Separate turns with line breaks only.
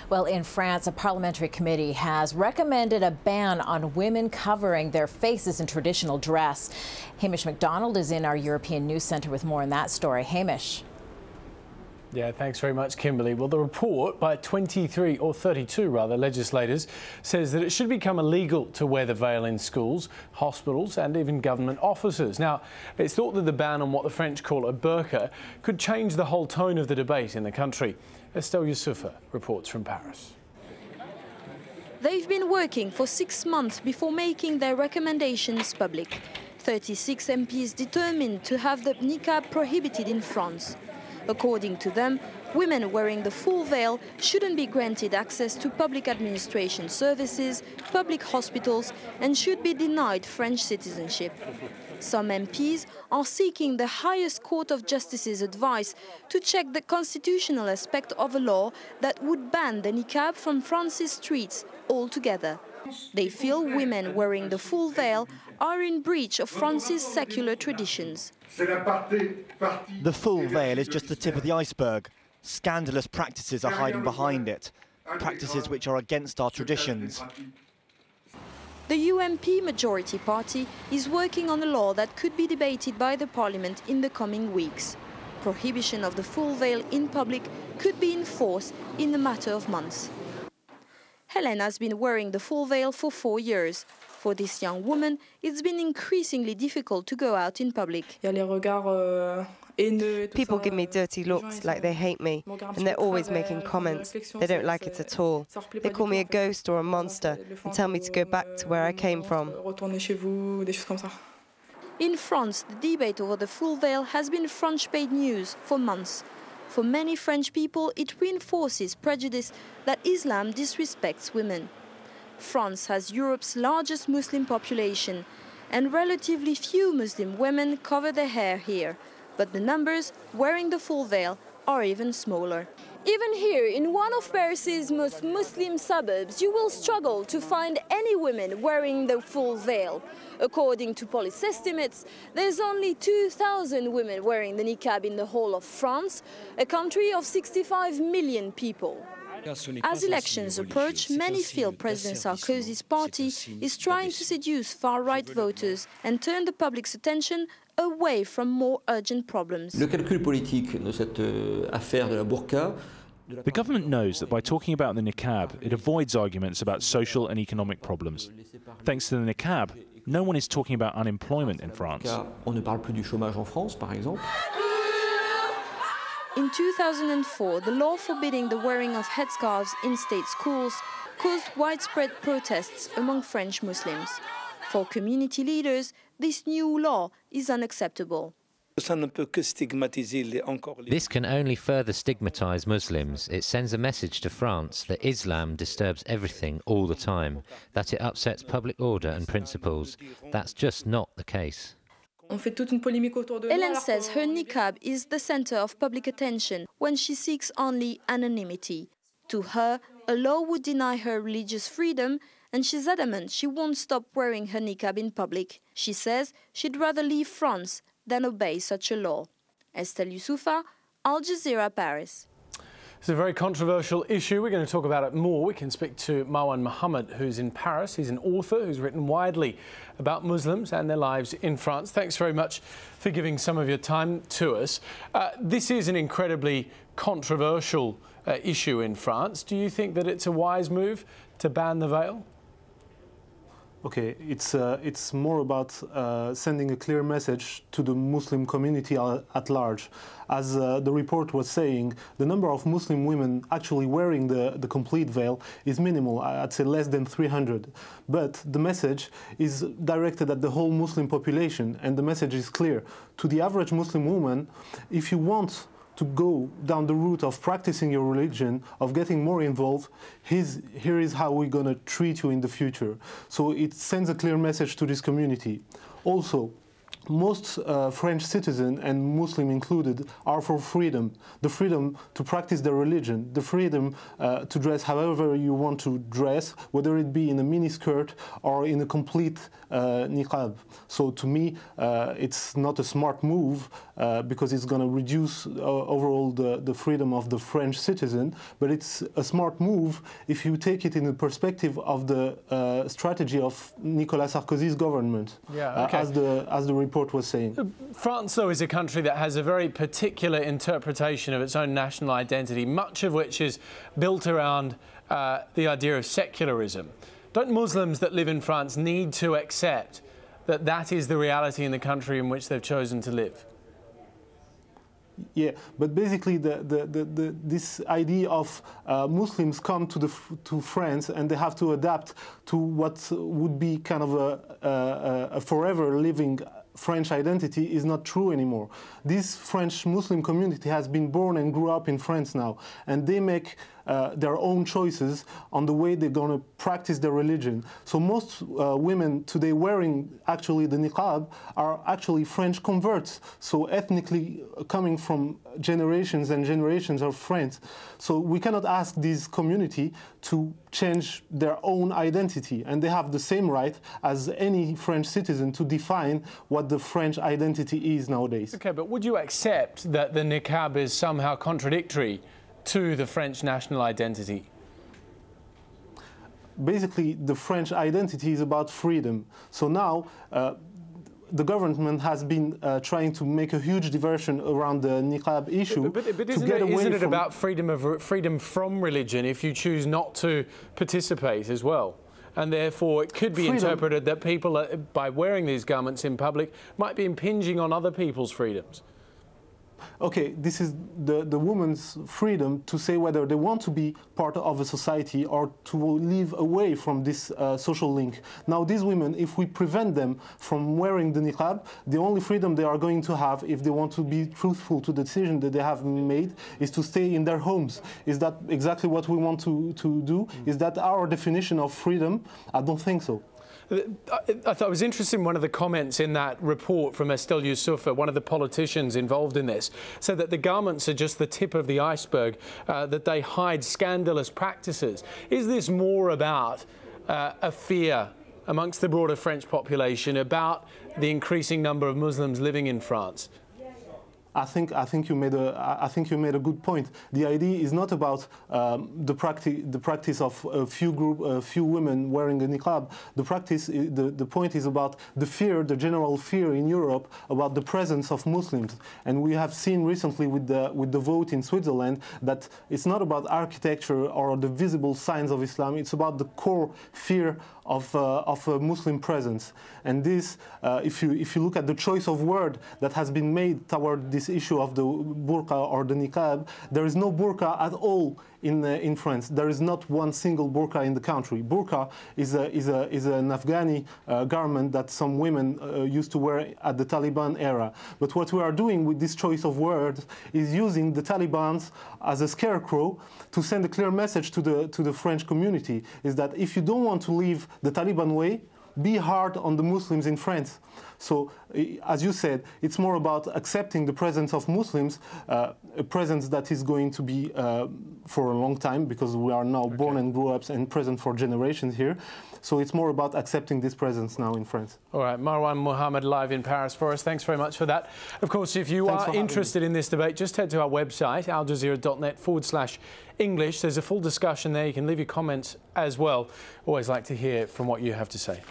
Well, in France, a parliamentary committee has recommended a ban on women covering their faces in traditional dress. Hamish MacDonald is in our European News Centre with more on that story. Hamish.
Yeah, thanks very much, Kimberly. Well, the report by 32 legislators says that it should become illegal to wear the veil in schools, hospitals and even government offices. Now, it's thought that the ban on what the French call a burqa could change the whole tone of the debate in the country. Estelle Youssoufa reports from Paris.
They've been working for 6 months before making their recommendations public. 36 MPs determined to have the niqab prohibited in France. According to them, women wearing the full veil shouldn't be granted access to public administration services, public hospitals, and should be denied French citizenship. Some MPs are seeking the highest court of justice's advice to check the constitutional aspect of a law that would ban the niqab from France's streets altogether. They feel women wearing the full veil are in breach of France's secular traditions.
The full veil is just the tip of the iceberg. Scandalous practices are hiding behind it, practices which are against our traditions.
The UMP majority party is working on a law that could be debated by the parliament in the coming weeks. Prohibition of the full veil in public could be enforced in a matter of months. Hélène has been wearing the full veil for 4 years. For this young woman, it's been increasingly difficult to go out in public.
People give me dirty looks, like they hate me, and they're always making comments. They don't like it at all. They call me a ghost or a monster and tell me to go back to where I came from.
In France, the debate over the full veil has been front-page news for months. For many French people, it reinforces prejudice that Islam disrespects women. France has Europe's largest Muslim population, and relatively few Muslim women cover their hair here. But the numbers wearing the full veil are even smaller. Even here, in one of Paris's most Muslim suburbs, you will struggle to find any women wearing the full veil. According to police estimates, there's only 2,000 women wearing the niqab in the whole of France, a country of 65 million people. As elections approach, many feel President Sarkozy's party is trying to seduce far-right voters and turn the public's attention away from more urgent problems.
Le calcul politique de cette affaire de la burqa.
The government knows that by talking about the niqab, it avoids arguments about social and economic problems. Thanks to the niqab, no one is talking about unemployment in France.
On ne parle plus du chômage en France, par exemple.
In 2004, the law forbidding the wearing of headscarves in state schools caused widespread protests among French Muslims. For community leaders, this new law is unacceptable.
This can only further stigmatise Muslims. It sends a message to France that Islam disturbs everything all the time, that it upsets public order and principles. That's just not the case.
Hélène says her niqab is the centre of public attention when she seeks only anonymity. To her, a law would deny her religious freedom, and she's adamant she won't stop wearing her niqab in public. She says she'd rather leave France than obey such a law. Estelle Youssoufa, Al Jazeera, Paris.
It's a very controversial issue. We're going to talk about it more. We can speak to Marwan Muhammad, who's in Paris. He's an author who's written widely about Muslims and their lives in France. Thanks very much for giving some of your time to us. This is an incredibly controversial issue in France. Do you think that it's a wise move to ban the veil?
Okay, it's more about sending a clear message to the Muslim community at large. As the report was saying, the number of Muslim women actually wearing the complete veil is minimal, I'd say less than 300. But the message is directed at the whole Muslim population, and the message is clear. To the average Muslim woman, if you want to go down the route of practicing your religion, of getting more involved, here is how we're going to treat you in the future. So it sends a clear message to this community. Also, most French citizens, and Muslim included, are for freedom. The freedom to practice their religion, the freedom to dress however you want to dress, whether it be in a miniskirt or in a complete niqab. So to me, it's not a smart move because it's going to reduce overall the freedom of the French citizen, but it's a smart move if you take it in the perspective of the strategy of Nicolas Sarkozy's government, as the report was saying.
France, though, is a country that has a very particular interpretation of its own national identity, much of which is built around the idea of secularism. Don't Muslims that live in France need to accept that that is the reality in the country in which they've chosen to live?
Yeah, but basically this idea of Muslims come to France and they have to adapt to what would be kind of a forever living French identity is not true anymore. This French Muslim community has been born and grew up in France now, and they make their own choices on the way they're going to practice their religion. So most women today wearing actually the niqab are actually French converts, so ethnically coming from generations and generations of France. So we cannot ask this community to change their own identity, and they have the same right as any French citizen to define what the French identity is nowadays.
Okay, but would you accept that the niqab is somehow contradictory to the French national identity?
Basically, the French identity is about freedom. So now, the government has been trying to make a huge diversion around the niqab issue.
But isn't it about freedom from religion if you choose not to participate as well? And therefore, it could be interpreted that people, by wearing these garments in public, might be impinging on other people's freedoms.
Okay, this is the woman's freedom to say whether they want to be part of a society or to live away from this social link. Now, these women, if we prevent them from wearing the niqab, the only freedom they are going to have, if they want to be truthful to the decision that they have made, is to stay in their homes. Is that exactly what we want to do? Is that our definition of freedom? I don't think so.
I thought it was interesting, one of the comments in that report from Estelle Youssoufa, one of the politicians involved in this, said that the garments are just the tip of the iceberg, that they hide scandalous practices. Is this more about a fear amongst the broader French population about the increasing number of Muslims living in France?
I think you made a good point. The idea is not about the practice of a few women wearing a niqab. The point is about the fear, the general fear in Europe about the presence of Muslims. And we have seen recently with the vote in Switzerland that it's not about architecture or the visible signs of Islam. It's about the core fear of a Muslim presence. And this, if you look at the choice of word that has been made toward this issue of the burqa or the niqab, there is no burqa at all in France. There is not one single burqa in the country. Burqa is an Afghani garment that some women used to wear at the Taliban era. But what we are doing with this choice of words is using the Taliban as a scarecrow to send a clear message to the French community, is that if you don't want to live the Taliban way, be hard on the Muslims in France. So, as you said, it's more about accepting the presence of Muslims, a presence that is going to be for a long time, because we are now born and grew up and present for generations here. So it's more about accepting this presence now in France.
All right, Marwan Muhammad live in Paris for us. Thanks very much for that. Of course, if you are interested in this debate, just head to our website, aljazeera.net/English. There's a full discussion there. You can leave your comments as well. Always like to hear from what you have to say.